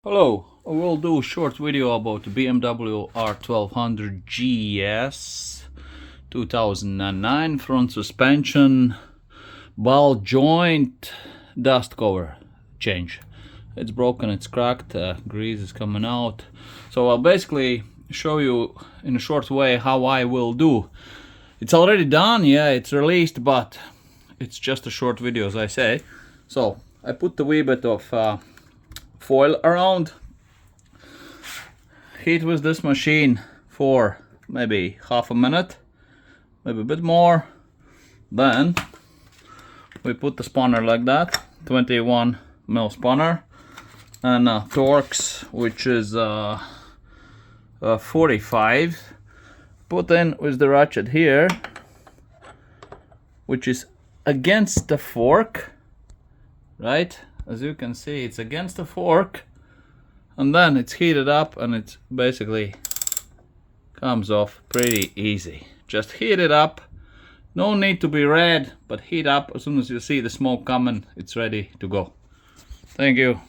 Hello, I will do a short video about the BMW r1200gs 2009 front suspension ball joint dust cover change. It's broken, it's cracked, grease is coming out. So I'll basically show you in a short way how I will do. It's already done, yeah, it's released, but it's just a short video as I say. So I put a wee bit of foil around, heat with this machine for maybe half a minute, maybe a bit more. Then we put the spanner like that, 21mm spanner, and Torx, which is 45, put in with the ratchet here, which is against the fork, right? As you can see, it's against the fork, and then it's heated up and it basically comes off pretty easy. Just heat it up, no need to be red, but heat up. As soon as you see the smoke coming, it's ready to go. Thank you.